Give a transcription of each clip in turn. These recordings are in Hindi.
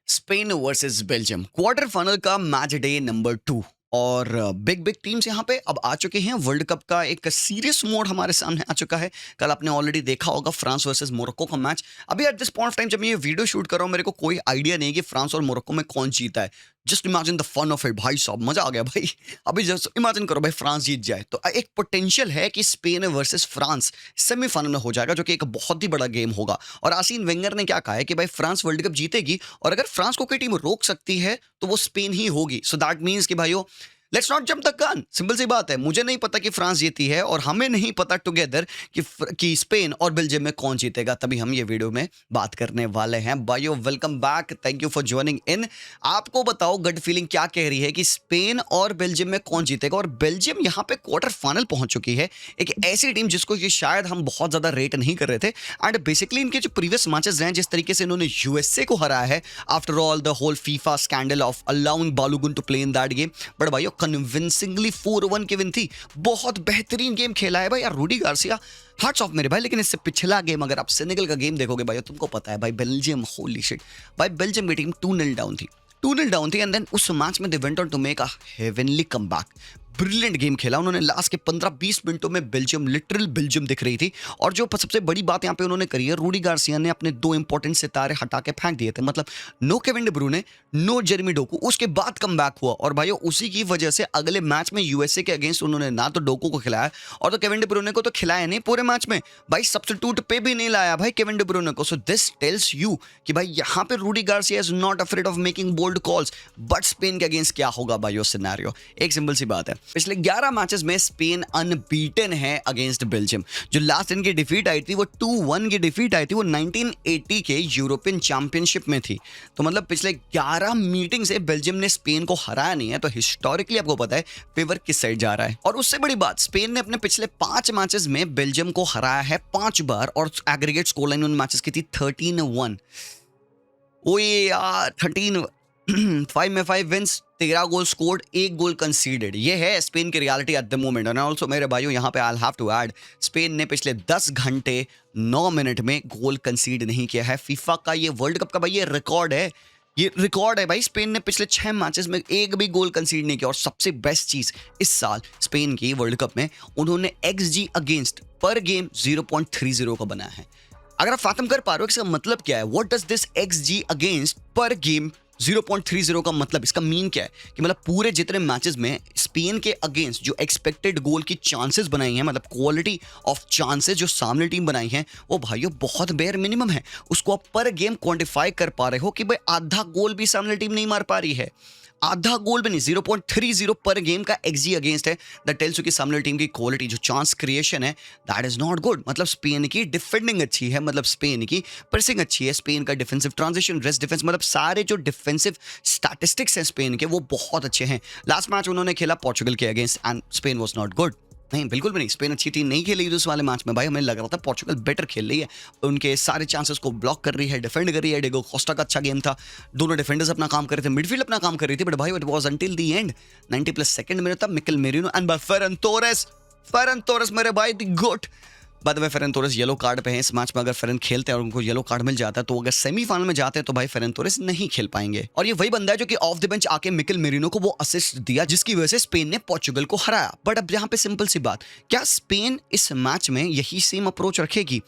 Spain versus Belgium quarter final का मैच डे नंबर 2 और बिग बिग टीम्स यहाँ पे अब आ चुके हैं। वर्ल्ड कप का एक सीरियस मोड हमारे सामने आ चुका है। कल आपने ऑलरेडी देखा होगा फ्रांस वर्सेस मोरक्को का मैच। अभी at this point of time जब मैं ये वीडियो शूट कर रहा हूँ मेरे को कोई आइडिया नहीं है कि फ्रांस और मोरक्को में कौन जीता है। Just imagine the fun of it भाई साहब, मजा आ गया भाई। अभी जस्ट इमेजिन करो भाई फ्रांस जीत जाए तो एक पोटेंशियल है कि स्पेन वर्सेस फ्रांस सेमीफाइनल में हो जाएगा, जो कि एक बहुत ही बड़ा गेम होगा। और आर्सेन वेंगर ने क्या कहा है कि भाई फ्रांस वर्ल्ड कप जीतेगी और अगर फ्रांस को कोई टीम रोक सकती है तो वो स्पेन ही होगी। सो दैट मीन्स कि भाइयों let's not jump the gun. Simple सी बात है, मुझे नहीं पता कि फ्रांस जीती है और हमें नहीं पता टुगेदर कि स्पेन और बेल्जियम में कौन जीतेगा। तभी हम ये वीडियो में बात करने वाले हैं। भाइयों welcome back, thank you for joining in. आपको बताओ गट फीलिंग क्या कह रही है कि स्पेन और बेल्जियम में कौन जीतेगा। और बेल्जियम यहाँ पे क्वार्टर फाइनल पहुंच चुकी है, एक ऐसी टीम जिसको कि शायद हम बहुत ज्यादा रेट नहीं कर रहे थे। एंड बेसिकली इनके जो प्रीवियस मैचेस रहे, जिस तरीके से इन्होंने यूएसए को हराया है after all the whole FIFA scandal of allowing Balogun to play in that game, but भाइयों कन्विंसिंगली 4-1 की विन थी। बहुत बेहतरीन गेम खेला है भाई यार रूडी गार्सिया, हार्ट्स ऑफ मेरे भाई। लेकिन इससे पिछला गेम अगर आप सेनेगल का गेम देखोगे भाई, तुमको पता है भाई बेल्जियम, होली शिट भाई, बेल्जियम की टीम 2-0 डाउन थी, 2-0 डाउन थी। एंड देन उस मैच में they went on to make a heavenly comeback. Brilliant game खेला उन्होंने। लास्ट के 15-20 मिनटों में बेल्जियम, लिटरल बेल्जियम दिख रही थी। और जो सबसे बड़ी बात यहाँ पे उन्होंने करी है, रूडी गार्सिया ने अपने 2 इंपॉर्टेंट सितारे हटा के फेंक दिए थे। मतलब no Kevin De Bruyne, no Jeremy Doku. उसके बाद कमबैक हुआ और भाइयों उसी की वजह से अगले मैच में यूएसए के अगेंस्ट उन्होंने ना तो डोकू को खिलाया और तो केविन डी ब्रूयने को तो खिलाया नहीं पूरे मैच में भाई, सब्स्टिट्यूट पे भी नहीं लाया भाई केविन डी ब्रूयने को। सो दिस टेल्स यू कि भाई यहाँ पे Rudi Garcia is not afraid of making bold calls. But Spain के अगेंस्ट क्या होगा भाइयों सिनेरियो, एक सिंपल सी बात है। पिछले 11 मैचेस में स्पेन अनबीटन है अगेंस्ट बेल्जियम। जो लास्ट इनकी डिफीट आई थी वो 2-1 की डिफीट आई थी, वो 1980 के यूरोपियन चैंपियनशिप में थी। तो मतलब पिछले 11 मीटिंग से बेल्जियम ने स्पेन को हराया नहीं है। तो हिस्टोरिकली आपको पता है फेवर किस साइड जा रहा है। और उससे बड़ी बात, स्पेन ने अपने पिछले 5 मैचेस में बेल्जियम को हराया है 5 बार और एग्रीगेट स्कोर लाइन उन मैचेस की थी 13-1। ओए यार 13 5 में 5 wins, 13 goal scored, 1 goal conceded. ये है स्पेन की रियलिटी एट द मोमेंट। और ऑल्सो मेरे भाइयों यहाँ पे I have to add, Spain ने पिछले 10 घंटे 9 मिनट में गोल कंसीड नहीं किया है। फीफा का ये वर्ल्ड कप का भाई ये रिकॉर्ड है, ये रिकॉर्ड है भाई। स्पेन ने पिछले 6 मैचेस में एक भी गोल कंसीड नहीं किया। और सबसे बेस्ट चीज इस साल स्पेन की वर्ल्ड कप में उन्होंने XG अगेंस्ट पर गेम 0.30 का बनाया है। अगर आप फातम कर पा रहे हो इसका मतलब क्या है, what does this XG against पर गेम 0.30 का मतलब, इसका मीन क्या है कि मतलब पूरे जितने मैचेस में स्पेन के अगेंस्ट जो एक्सपेक्टेड गोल की चांसेस बनाई हैं, मतलब क्वालिटी ऑफ चांसेस जो सामने टीम बनाई हैं, वो भाइयों बहुत बेयर मिनिमम है। उसको आप पर गेम क्वांटिफाई कर पा रहे हो कि भाई आधा गोल भी सामने टीम नहीं मार पा रही है, आधा गोल भी नहीं। 0.30 पर गेम का XG अगेंस्ट है। दैट टेल्स यू कि सामने टीम की क्वालिटी जो चांस क्रिएशन है दैट इज नॉट गुड। मतलब स्पेन की डिफेंडिंग अच्छी है, मतलब स्पेन की प्रेसिंग अच्छी है, स्पेन का डिफेंसिव ट्रांजिशन, रेस्ट डिफेंस, मतलब सारे जो डिफेंसिव स्टैटिस्टिक्स हैं स्पेन के वो बहुत अच्छे हैं। लास्ट मैच उन्होंने खेला पोर्चुगल के against and Spain was not good. नहीं, बिल्कुल भी नहीं, स्पेन अच्छी टीम नहीं खेली उस वाले मैच में भाई। हमें लग रहा था पोर्चुगल बेटर खेल रही है, उनके सारे चांसेस को ब्लॉक कर रही है, डिफेंड कर रही है। डिगो कोस्टा का अच्छा गेम था, दोनों डिफेंडर्स अपना काम कर रहे थे, मिडफील्ड अपना काम कर रही थी। बट भाई it was until the end 90+ minute तक Mikel Merino and Ferran Torres मेरे भाई द गोट। बाद में फेरन तोरेस येलो कार्ड पे हैं इस मैच में। अगर फेरन खेलते हैं और उनको येलो कार्ड मिल जाता है तो अगर सेमीफाइनल में जाते हैं तो भाई फेरन तोरेस नहीं खेल पाएंगे। और ये वही बंदा है जो कि ऑफ द बेंच आके मिकेल मेरिनो को वो असिस्ट दिया जिसकी वजह से स्पेन ने पोर्चुगल को हराया। बट अब यहाँ पे सिंपल सी बात, क्या स्पेन इस मैच में यही सेम अप्रोच रखेगी?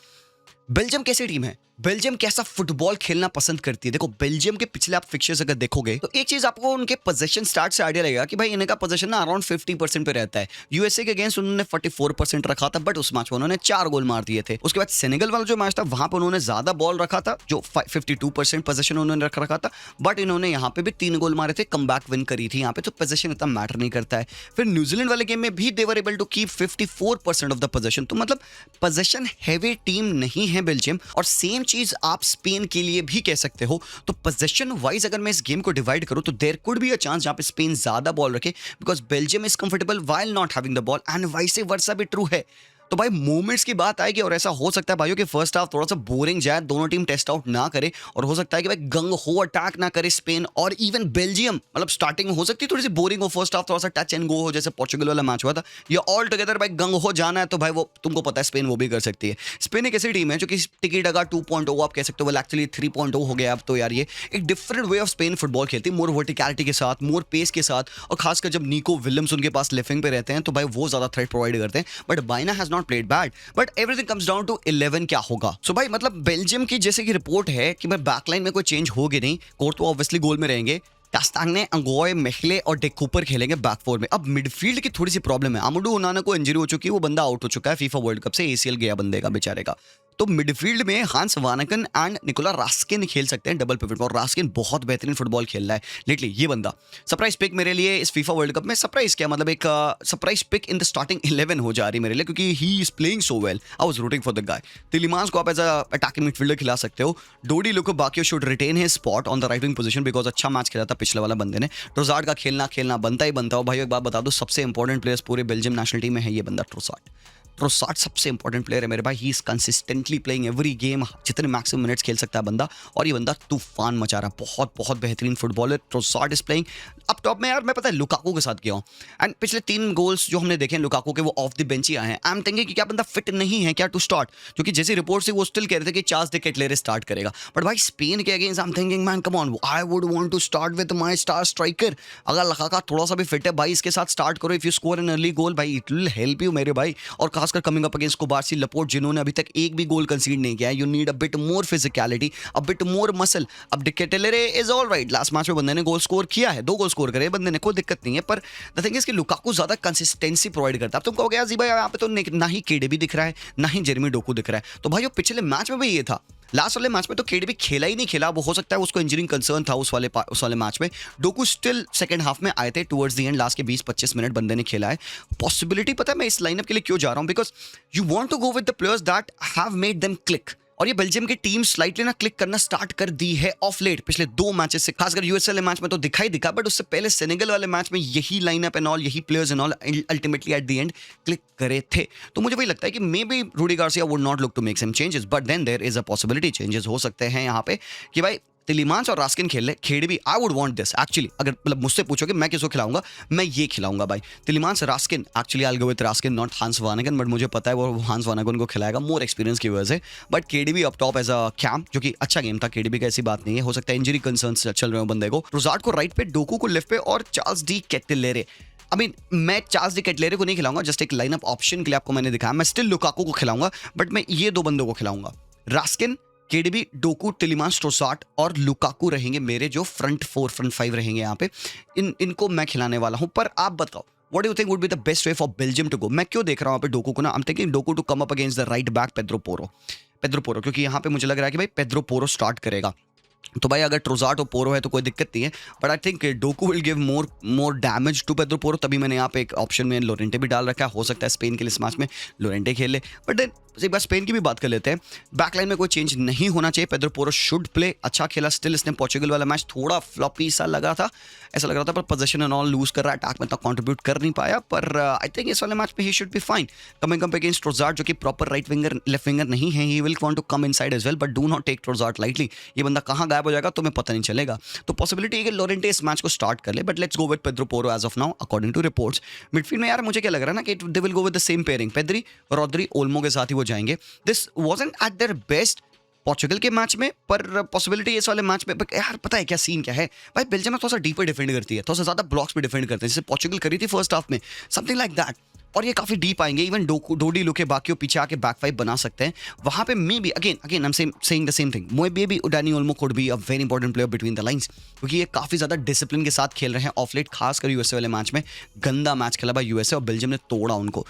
बेल्जियम कैसी टीम है, बेल्जियम कैसा फुटबॉल खेलना पसंद करती है? देखो बेल्जियम के पिछले आप फिक्चर्स अगर देखोगे तो एक चीज आपको उनके पोजीशन स्टार्ट से आइडिया लगेगा कि भाई इनका पोजीशन ना अराउंड 50% पे रहता है। यूएसए के अगेंस्ट उन्होंने 44% रखा था, बट उस मैच में उन्होंने 4 गोल मार दिए थे। उसके बाद सेनेगल वाला जो मैच था वहां पर उन्होंने ज्यादा बॉल रखा था, जो 52% पोजीशन उन्होंने रखा था, बट इन्होंने यहाँ पे भी 3 गोल मारे थे, कमबैक विन करी थी यहाँ पे। तो पोजीशन इतना मैटर नहीं करता है। फिर न्यूजीलैंड वाले गेम में भी they were able to keep 54% of the position. तो मतलब पोजीशन हैवी टीम नहीं है बेल्जियम। और सेम चीज आप स्पेन के लिए भी कह सकते हो। तो पोजीशन वाइज अगर मैं इस गेम को डिवाइड करूं तो there could be a chance जहां पे स्पेन ज्यादा बॉल रखे, because Belgium is comfortable while not having the ball, and vice versa भी ट्रू है। तो भाई मोमेंट्स की बात आएगी और ऐसा हो सकता है भाइयों कि फर्स्ट हाफ थोड़ा सा बोरिंग जाए, दोनों टीम टेस्ट आउट ना करे और हो सकता है कि भाई गंग हो अटैक ना करे स्पेन और इवन बेल्जियम, मतलब स्टार्टिंग हो सकती है थोड़ी सी बोरिंग हो, फर्स्ट हाफ थोड़ा सा टच एंड गो हो जैसे पोर्चुगल वाला मैच हुआ था, या ऑल टुगेदर भाई गंग हो जाना है तो भाई वो तुमको पता है स्पेन वो भी कर सकती है। स्पेन एक ऐसी टीम है जो कि टिकट अगर 2.0 आप कह सकते हो, एक्चुअली 3.0 हो गया अब तो यार, ये एक different way of Spain football खेलती है, मोर वर्टिकलिटी के साथ, मोर पेस के साथ, और खासकर जब निको विलियम्स उनके पास लेफ्ट पे रहते हैं तो भाई वो ज्यादा थ्रेट प्रोवाइड करते हैं। But Baena has not played bad, but everything comes down to 11 क्या होगा। सो भाई मतलब बेल्जियम की जैसे कि रिपोर्ट है कि भाई बैकलाइन में कोई चेंज होगी नहीं, कोर्ट तो ऑब्वियसली गोल में रहेंगे, कास्तांगने, अंगोय, मेखले और डेक कूपर खेलेंगे बैक फोर में। अब मिडफील्ड की थोड़ी सी प्रॉब्लम है, आमुडू ओनाना को इंजरी हो चुकी है, वो बंदा आउट हो चुका है फीफा वर्ल्ड कप से, एसीएल गया बंदे का बेचारे का। तो मिडफील्ड में हांस वानकन एंड निकोला रास्किन खेल सकते हैं डबल पिवट, और रास्किन बहुत बेहतरीन फुटबॉल खेल रहा है लेटली। ये बंदा सरप्राइज पिक मेरे लिए इस फीफा वर्ल्ड कप में, सरप्राइज क्या मतलब एक surprise pick in the starting 11 हो जा रही मेरे लिए, क्योंकि he is playing so well, I was rooting for the guy. Tielemans को आप एज अ अटैकिंग मिडफील्डर खिला सकते हो, Dodi Lukebakio should retain his spot on the right wing position because अच्छा मैच खेला था पिछले वाला बंदे ने। ट्रोसार्ड का खेलना बनता ही बनता हो भाई। एक बात बता दो, सबसे इंपॉर्टेंट प्लेयर्स पूरे बेल्जियम नेशनल टीम में है ये बंदा ट्रोसार्ड। ट्रोसार्ड सबसे इंपॉर्टेंट प्लेयर है मेरे भाई, he is consistently playing every game, जितने मैक्सिमम मिनट्स खेल सकता है बंदा, और ये बंदा तूफान मचा रहा है, बहुत बहुत बेहतरीन फुटबॉलर ट्रोसार्ड इज प्लेइंग। अब टॉप में यार मैं पता है लुकाकू के साथ गया हूँ, एंड पिछले 3 गोल्स जो हमने देखे लुकाकू के वो ऑफ द बेंच ही आए हैं। आई एम थिंकिंग कि क्या बंदा फिट नहीं है क्या टू स्टार्ट, क्योंकि जैसी रिपोर्ट थी वो स्टिल कह रहे थे कि चार्ल्स डी केटलेरे स्टार्ट करेगा, बट भाई स्पेन के against I am thinking man come on, I would want to start with my star striker. अगर लकाका थोड़ा सा भी फिट है भाई इसके साथ स्टार्ट करो, if you score an early goal भाई इट विल हेल्प यू मेरे भाई। और खासकर कमिंग अप अगेंस्ट बार्सी लपोर्ट जिन्होंने अभी तक एक भी गोल कंसीड नहीं किया है, you need a bit more physicality, a bit more muscle. अब De Ketelaere is all right, last match में बंदे ने गोल स्कोर किया है, 2 गोल स्कोर करे बंदे ने, कोई दिक्कत नहीं है, पर द थिंग इज कि लुकाकू ज्यादा कंसिस्टेंसी प्रोवाइड करता है। अब तुम कहोगे यार जी भाई यहाँ पे तो ना ही केडीबी दिख रहा है ना ही जेरेमी डोकू दिख रहा है, तो भाई पिछले मैच में भी ये था, लास्ट वाले मैच में तो केडीबी खेला ही नहीं खेला, वो हो सकता है उसको इंजरिंग कंसर्न था उस वाले मैच में। डोकू स्टिल सेकंड हाफ में आए थे टुवर्ड्स द एंड, लास्ट के 20-25 मिनट बंदे ने खेला है। पॉसिबिलिटी पता है मैं इस लाइनअप के लिए क्यों जा रहा हूं, because you want to go with the players that have made them click, और ये बेल्जियम की टीम स्लाइटली ना क्लिक करना स्टार्ट कर दी है ऑफ लेट पिछले 2 मैचेस से, खासकर यूएसएल मैच में तो दिखा, बट उससे पहले सेनेगल वाले मैच में यही लाइनअप एंड ऑल, यही players and all ultimately at the end click करे थे। तो मुझे वही लगता है कि maybe Rudi Garcia would not look to make some changes, but then there is a possibility changes हो सकते हैं यहाँ पे कि भाई तिलिमांस और रास्किन खेल ले, खेड़बी I would want this actually. अगर मतलब मुझसे पूछोगे मैं किसको खिलाऊंगा, मैं ये खिलाऊंगा भाई Tielemans Raskin, actually I will go with Raskin not Hans Vanaken, but मुझे पता है वो हांस वानगन को खिलाएगा मोर एक्सपीरियंस की वजह से। But KDB up top as a camp, जो कि अच्छा गेम था केडीबी का, ऐसी बात नहीं है, हो सकता है इंजरी कंसर्न्स चल रहे हो बंदे को। ट्रोसार्ड को राइट पे, डोकू को लेफ्ट पे, और चार्ल्स डी केटलेरे, मैं चार्ल्स डी केटलेरे को नहीं खिलाऊंगा, जस्ट एक लाइनअप ऑप्शन के लिए आपको मैंने दिखाया, मैं स्टिल लुकाकू को खिलाऊंगा, बट मैं ये 2 बंदों को खिलाऊंगा, रास्किन, केडीबी, डोकू, टिलिमांस, ट्रोसार्ड और लुकाकू रहेंगे मेरे जो फ्रंट 5 रहेंगे यहाँ पे, इनको मैं खिलाने वाला हूँ। पर आप बताओ what do you think would be the best way for Belgium to go. मैं क्यों देख रहा हूँ यहाँ पे डोकू को ना, I am thinking Doku to come up against the right back Pedro Porro, क्योंकि यहाँ पे मुझे लग रहा है कि भाई पेड्रो पोरो स्टार्ट करेगा। तो भाई अगर ट्रोसार्ड और पोरो है तो कोई दिक्कत नहीं है, but I think Doku will give more damage to Pedro Porro, तभी मैंने यहाँ पे एक ऑप्शन में लोरेंटे भी डाल रखा है। हो सकता है स्पेन के लिए इस मैच में लोरेंटे खेले, बट देन एक बार स्पेन की भी बात कर लेते हैं, बैकलाइन में कोई चेंज नहीं होना चाहिए। पेड्रो पोरो शुड प्ले, अच्छा खेला स्टिल, इसने पोर्चुगल वाला मैच थोड़ा फ्लॉपी सा लगा था, ऐसा लग रहा था, पर पोजीशन एंड ऑल लूज कर रहा है, अटैक में तक कंट्रीब्यूट कर नहीं पाया, पर आई थिंक इस वाले मैच में ही should be fine. Coming up against Trossard जो कि proper right winger left winger नहीं है, he will want to come inside as well, but do not take Trossard lightly, ये बंदा कहां गायब हो जाएगा तुम्हें पता नहीं चलेगा। तो पॉसिबिलिटी है कि लोरेंटे इस मैच को स्टार्ट कर ले, but let's go with Pedro Porro as of now according to reports. Midfield में यार मुझे क्या लग रहा है ना कि they will go with the same pairing, Pedri, Rodri, Olmo के साथ ही वो जाएंगे। This wasn't at their best Portugal के मैच में, पर पॉसिबिलिटी इस वाले मैच में, यार पता है क्या सीन क्या है भाई, बेल्जियम में थोड़ा सा डीपर डिफेंड करती है, थोड़ा सा ज्यादा ब्लॉक्स पे डिफेंड करते हैं, जैसे पोर्चुगल करी थी फर्स्ट हाफ में, समथिंग लाइक दैट, और ये काफी डीप आएंगे, इवन डोडी लुके बाकियों पीछे आके बैक 5 बना सकते हैं वहां पे। May be again I am saying the same thing, may be Dani Olmo could be a very important player between the lines, क्योंकि ये काफी ज्यादा डिसिप्लिन के साथ खेल रहे हैं ऑफ लेट, खासकर यूएसए वाले मैच में गंदा मैच खेला भाई यूएसए, और बेल्जियम ने तोड़ा उनको।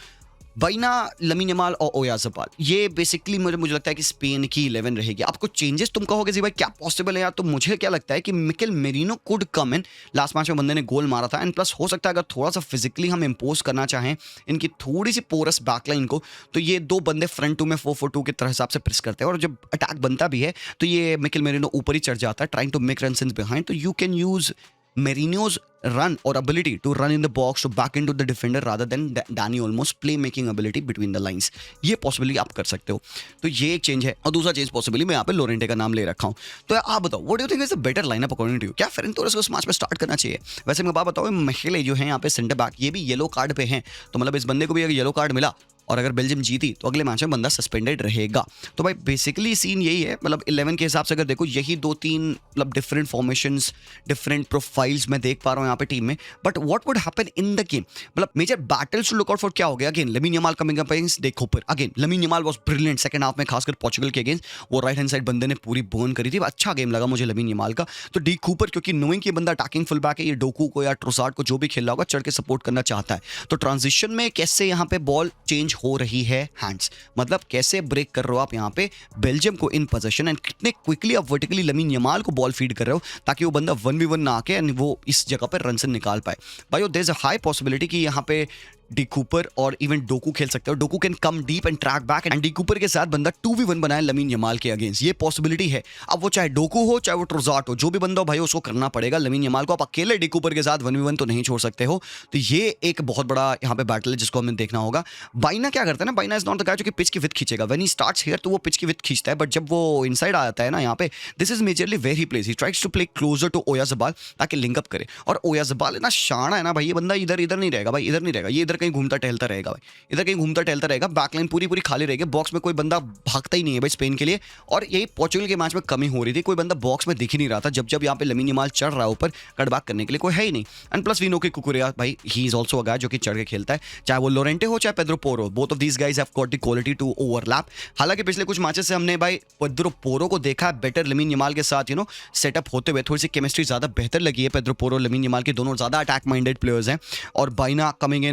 बाइना, लमीन यमाल और ओयाज़बाल, ये बेसिकली मुझे लगता है कि स्पेन की 11 रहेगी। आप कुछ चेंजेस तुम कहोगे जी भाई क्या पॉसिबल है यार, तो मुझे क्या लगता है कि Mikel merino could come in, last match में बंदे ने गोल मारा था, एंड प्लस हो सकता है अगर थोड़ा सा फिजिकली हम इंपोज करना चाहें इनकी थोड़ी सी पोरस बैकलाइन को, तो ये 2 बंदे फ्रंट 2 में 4-4-2 की तरह हिसाब से प्रेस करते हैं, और जब अटैक बनता भी है तो ये मिकेल मेरिनो ऊपर ही चढ़ जाता है, trying to make run since behind, तो you can use Merino's run or ability to run in the box to back into the defender rather than Dani Olmo's play making ability between the lines. ये पॉसिबली आप कर सकते हो, तो ये एक चेंज है। और दूसरा चेंज पॉसिबली मैं यहाँ पे लोरेंटे का नाम ले रखा हूँ। तो आप बताओ what do you think is the better lineup according to you? क्या फेरन टोरेस को इस मैच में स्टार्ट करना चाहिए? वैसे मैं बात बताऊँ, महिला जो है यहाँ पे सेंटर बैक, ये भी येलो कार्ड पे हैं, तो मतलब इस बंदे को भी अगर येलो कार्ड मिला और अगर बेल्जियम जीती तो अगले मैच में बंदा सस्पेंडेड रहेगा। तो भाई बेसिकली सीन यही है, मतलब 11 के हिसाब से अगर देखो यही 2-3 मतलब डिफरेंट फॉर्मेशंस, डिफरेंट प्रोफाइल्स मैं देख पा रहा हूँ यहाँ पे टीम में। But what would happen in the game, मतलब major battles to look out for क्या हो गया? Again Lamine Yamal coming up against De Cuyper. Again Lamine Yamal was brilliant second half में, खासकर पोर्चुगल के अगेंस्ट वो राइट हैंड साइड बंदे ने पूरी बर्न करी थी। अच्छा गेम लगा मुझे लमीन यमाल का। तो डी कूपर क्योंकि नोइंग कि बंदा अटैकिंग फुल बैक है, ये डोकू को या ट्रोसार्ड को जो भी खेल रहा होगा चढ़ के सपोर्ट करना चाहता है। तो ट्रांजिशन में कैसे यहाँ पे बॉल चेंज हो रही है हैंड्स, मतलब कैसे ब्रेक कर रहे हो आप यहाँ पे बेल्जियम को इन पोजीशन, एंड कितने क्विकली आप वर्टिकली लमीन यमाल को बॉल फीड कर रहे हो ताकि वो बंदा 1v1 ना आके एंड वो इस जगह पर रन से निकाल पाए। भाई there is a high possibility कि यहाँ पे डी कूपर और इवन डोकू खेल सकते हो। Doku can come deep and track back and De Cuyper के साथ बंदा 2v1 बनाए लमीन यमाल के अगेंस्ट, ये पॉसिबिलिटी है। अब वो चाहे डोकू हो चाहे वो ट्रोजार्ट हो, जो भी बंदा हो भाई उसको करना पड़ेगा लमीन यमाल को। आप अकेले डी कूपर के साथ 1v1 तो नहीं छोड़ सकते हो। तो ये एक बहुत बड़ा यहाँ पे बैटल है जिसको हमें देखना होगा। बाइना क्या करता है ना, बाइना इज नॉट द गाय जो कि पिच की विड्थ खींचेगा। व्हेन ही स्टार्ट्स हियर तो वो पिच की विड्थ खींचता है, बट जब वो इनसाइड आता है ना यहाँ पे, this is majorly where he plays, he tries to play closer to Oyarzabal ताकि लिंक अप करे। और ओयाज़बाल इतना शाना है ना भाई, ये बंदा इधर इधर नहीं रहेगा भाई, इधर नहीं रहेगा, ये इधर कहीं घूमता टहलता रहेगा भाई, इधर कहीं घूमता टहलता रहेगा। बैकलाइन पूरी पूरी खाली रहेगी, बॉक्स में कोई बंदा भागता ही नहीं है भाई स्पेन के लिए। और यही पोर्चुगल के मैच में कमी हो रही थी, कोई बंदा बॉक्स में दिख ही नहीं रहा था जब जब यहाँ पे लमीन यमाल चढ़ रहा है ऊपर, कट बैक करने के लिए कोई है ही नहीं। एंड प्लस वी नो कि कुकुरेया भाई ही इज ऑल्सो अ गाय जो कि चढ़ के खेलता है, चाहे वो लोरेंटे हो चाहे Pedro Porro, both of these guys have got the quality to overlap. हालांकि पिछले कुछ मैचेस से हमने भाई पेड्रो पोरो को देखा है बेटर लमीन यमाल के साथ सेटअप होते हुए, थोड़ी सी केमिस्ट्री ज्यादा बेहतर लगी है। पेड्रो पोरो लमीन यमाल के दोनों ज्यादा अटैक माइंडेड प्लेयर्स हैं, और Baena coming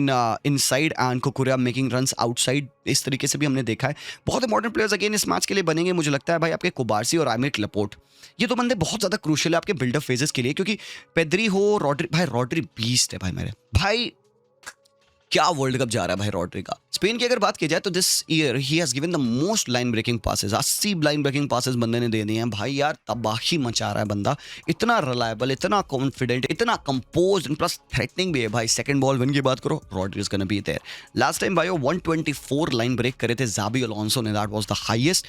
inside and Cucurella making runs outside, इस तरीके से भी हमने देखा है। बहुत इंपॉर्टेंट प्लेयर्स अगेन इस मैच के लिए बनेंगे मुझे लगता है भाई, आपके कुबारसी और आमिर लपोर्ट, ये तो बंदे बहुत ज्यादा क्रूशियल है आपके बिल्डअप फेजेस के लिए। क्योंकि पेद्री हो, रॉड्री, भाई रॉड्री बीस्ट है भाई, मेरे भाई क्या वर्ल्ड कप जा रहा है भाई रॉड्री का। स्पेन की अगर बात की जाए तो this year he has given the most line breaking passes, 80 line breaking passes बंदे ने दे दिए हैं भाई। यार तबाही मचा रहा है बंदा, इतना रिलायबल, इतना कॉन्फिडेंट, इतना कंपोज्ड, प्लस थ्रेटनिंग भी है भाई। सेकंड बॉल विन की बात करो, Rodri is gonna be there. Last time भाई 124 लाइन ब्रेक करे थे ज़ाबी अलोंसो ने, that was the highest.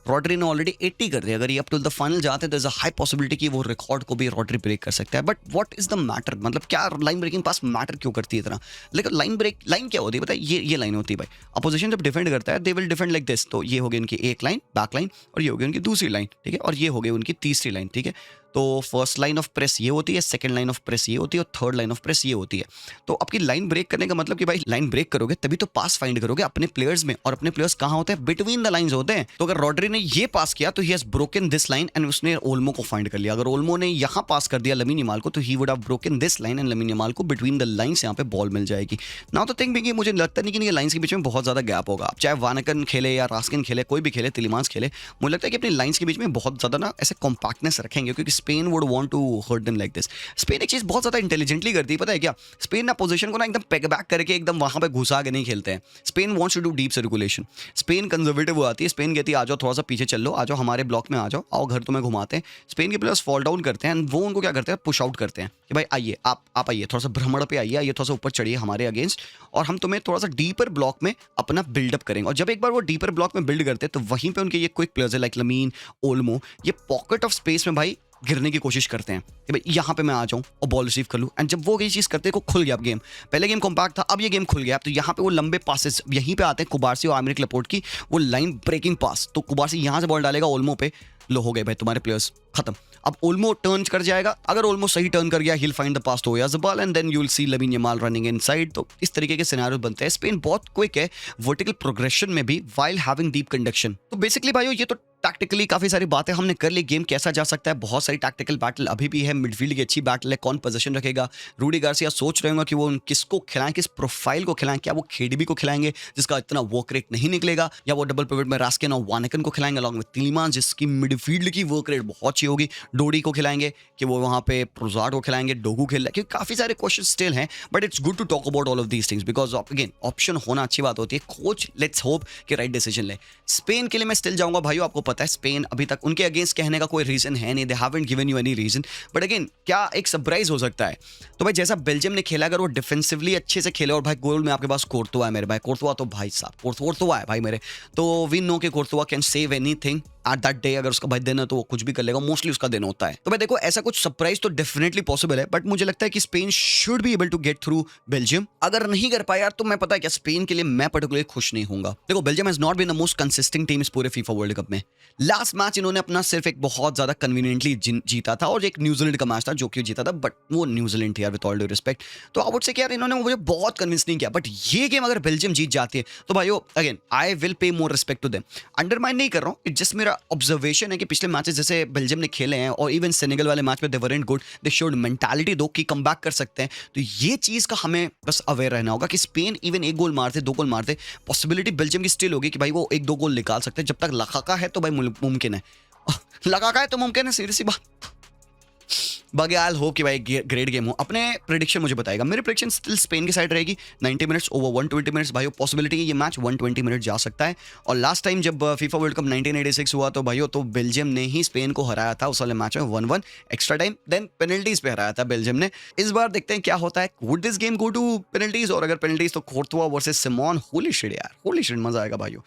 Rodri ने ऑलरेडी 80 कर दिया। अगर ये अप टू द फाइनल जाते हैं तो इज अ हाई पॉसिबिलिटी कि वो रिकॉर्ड को भी रॉड्री ब्रेक कर सकता है। But what is the matter, मतलब क्या लाइन ब्रेकिंग पास मैटर क्यों करती है इतना? लेकिन लाइन क्या होती है पता है? ये लाइन होती है भाई। अपोजिशन जब डिफेंड करता है they will defend like this, तो ये हो गई उनकी एक लाइन बैक लाइन, और ये हो गई उनकी दूसरी लाइन, ठीक है, और ये हो गई उनकी तीसरी लाइन, ठीक है। तो फर्स्ट लाइन ऑफ प्रेस ये होती है, सेकंड लाइन ऑफ प्रेस ये होती है, और थर्ड लाइन ऑफ प्रेस ये होती है। तो आपकी लाइन ब्रेक करने का मतलब कि भाई लाइन ब्रेक करोगे तभी तो पास फाइंड करोगे अपने प्लेयर्स में, और अपने प्लेयर्स कहाँ होते हैं? बिटवीन द लाइंस होते हैं। तो अगर रॉड्री ने ये पास किया तो he has broken this line and उसने ओल्मो को फाइंड कर लिया। अगर ओल्मो ने यहाँ पास कर दिया लमीन यमाल को तो he would have broken this line and Lamine Yamal को बिटवीन द लाइंस यहाँ पे बॉल मिल जाएगी। नाउ तो थिंक भी मुझे लगता नहीं कि लाइंस के बीच में बहुत ज्यादा गैप होगा। आप चाहे वानकन खेले या रास्किन खेले, कोई भी खेले, तिलिमांस खेले, मुझे लगता है कि अपनी लाइंस के बीच में बहुत ज्यादा ना ऐसे कॉम्पैक्टनेस रखेंगे, क्योंकि Spain would want to hurt them like this. Spain एक चीज बहुत ज्यादा इंटेलिजेंटली करती है, पता है क्या? स्पेन ना पोजीशन को ना एकदम पैक बैक करके एकदम वहां पे घुसा के नहीं खेलते हैं। Spain wants to do deep circulation. Spain conservative वो आती है, स्पेन कहती है आ जाओ थोड़ा सा पीछे चल लो, आ जाओ हमारे ब्लॉक में आ जाओ, आओ घर तुम्हें घुमाते हैं। स्पेन के प्लेयर्स फॉल डाउन करते हैं, वो उनको क्या करते हैं? पुश आउट करते हैं कि भाई आइए, आप आइए, थोड़ा सा भ्रमण पे आइए, थोड़ा सा ऊपर चढ़िए हमारे अगेंस्ट, और हम तुम्हें थोड़ा सा डीपर ब्लॉक में अपना बिल्डअप करेंगे। और जब एक बार वो डीपर ब्लॉक में बिल्ड करते हैं तो वहीं पे उनके ये क्विक प्लेयर्स है लाइक लमीन, ओल्मो, ये पॉकेट ऑफ स्पेस में भाई गिरने की कोशिश करते हैं कि भाई यहाँ पे मैं आ जाऊँ और बॉल रिसीव कर लूँ। एंड जब वो ये चीज़ करते हैं को खुल गया गेम। पहले गेम कॉम्पैक्ट था, अब ये गेम खुल गया। तो यहाँ पे वो लंबे पासेस यहीं पे आते हैं कुबारसी और आमिर लपोर्ट की वो लाइन ब्रेकिंग पास। तो कुबारसी यहाँ से बॉल डालेगा ओल्मो पे, लो हो गए भाई तुम्हारे प्लेयर्स खत्म। अब ओल्मो टर्न कर जाएगा, अगर ओल्मो सही टर्न कर गया he'll find the pass to Oyarzabal and then you'll see Lamine Yamal running inside। तो इस तरीके के सिनेरियो बनते हैं। स्पेन बहुत क्विक है वर्टिकल प्रोग्रेशन में भी while having deep conduction। तो बेसिकली भाइयों ये तो टैक्टिकली काफी सारी बातें हमने कर ली। गेम कैसा जा सकता है, बहुत सारी टैक्टिकल बैटल अभी भी है, मिडफील्ड की अच्छी बैटल है, कौन पोजीशन रखेगा। रूडी गार्सिया सोच रहे होंगे कि वो किसको खिलाएं, किस प्रोफाइल को खिलाएं। क्या वो खेडबी को खिलाएंगे जिसका इतना वर्क रेट नहीं निकलेगा, या वो डबल पिवट में रास्किन और वानकन को खिलाएंगे अलॉन्ग विद तिलीमांस जिसकी मिडफील्ड की वर्क रेट बहुत अच्छी होगी। डोडी को खिलाएंगे कि वो वहाँ पे प्रोजार्ड को खिलाएंगे, डोगू खेल रहा है, क्योंकि काफी सारे क्वेश्चन स्टिल हैं। But it's good to talk about all of these things because again option होना अच्छी बात होती है। कोच लेट्स होप कि राइट डिसीजन ले। स्पेन के लिए मैं स्टिल जाऊंगा भाइयों, आपको पता है स्पेन अभी तक उनके अगेंस्ट कहने का कोई रीजन है नहीं, they haven't given you any reason, but again क्या एक सरप्राइज हो सकता है। तो भाई जैसा बेल्जियम ने खेला, अगर वो डिफेंसिवली अच्छे से खेले, और भाई गोल में आपके पास कोर्तुआ है मेरे भाई, कोर्तुआ तो भाई साहब कोर्तुआ है भाई मेरे, तो वी नो कि Courtois can save anything at that day. अगर उसका भाई दिन है तो वो कुछ भी कर लेगा, मोस्टली उसका दिन होता है। तो भाई देखो ऐसा कुछ सरप्राइज तो डेफिनेटली पॉसिबल है, बट मुझे लगता है कि Spain should be able to get through Belgium. अगर नहीं कर पाया यार तो मैं पता है क्या, स्पेन के लिए मैं पर्टिकुलरली खुश नहीं होऊंगा। देखो Belgium has not been the most consistent team इस पूरे फीफा वर्ल्ड कप में। लास्ट मैच इन्होंने अपना सिर्फ एक बहुत ज्यादा कन्वीनियंटली जीता था, और एक न्यूजीलैंड का मैच था जो कि जीता था, बट वो न्यूजीलैंड थी यार, विद ऑल ड्यू रिस्पेक्ट। तो आई वुड से कि यार इन्होंने मुझे बहुत कन्विंस नहीं किया, बट ये गेम अगर बेल्जियम जीत जाती है तो भाई again I will pay more respect to them. Undermine नहीं कर रहा हूँ, इट जस्ट मेरा ऑब्जर्वेशन है कि पिछले मैचेस जैसे बेल्जियम ने खेले हैं, और इवन सेनेगल वाले मैच में they weren't good, they showed mentality दो कि कम बैक कर सकते हैं। तो ये चीज का हमें बस अवेयर रहना होगा कि स्पेन इवन एक गोल मारते, दो गोल मारते, पॉसिबिलिटी बेल्जियम की स्टिल होगी कि भाई वो एक दो गोल निकाल सकते हैं। जब तक लकाका है तो भाई मुमकिन है, लकाका है तो मुमकिन है, सीधी सी बात। बाकी आई होप कि भाई ग्रेट गेम हो। अपने प्रेडिक्शन मुझे बताएगा, मेरी प्रेडिक्शन स्टिल स्पेन की साइड रहेगी। 90 मिनट्स ओवर 120 मिनट्स, भाई पॉसिबिलिटी है ये मैच 120 मिनट जा सकता है। और लास्ट टाइम जब फीफा वर्ल्ड कप 1986 हुआ तो भाइयों तो बेल्जियम ने ही स्पेन को हराया था उस वाले मैच में 1-1 एक्स्ट्रा टाइम, देन पेनल्टीज पे हराया था बेल्जियम ने। इस बार देखते हैं क्या होता है, would this game go to penalties, और अगर पेनल्टीज तो Courtois versus Simon, holy shit यार, होली शिट, मजा आएगा भाइयों।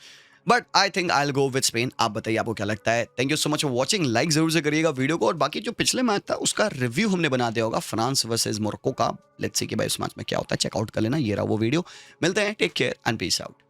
But I think I will go with Spain. आप बताइए आपको क्या लगता है। Thank you so much for watching, like जरूर से करिएगा वीडियो को, और बाकी जो पिछले मैच था उसका रिव्यू हमने बना दिया होगा, फ्रांस वर्सेस मोरक्को का। लेट्स सी कि भाई उस मैच में क्या होता है, चेकआउट कर लेना, ये रहा वो वीडियो। मिलते हैं, take care and peace out.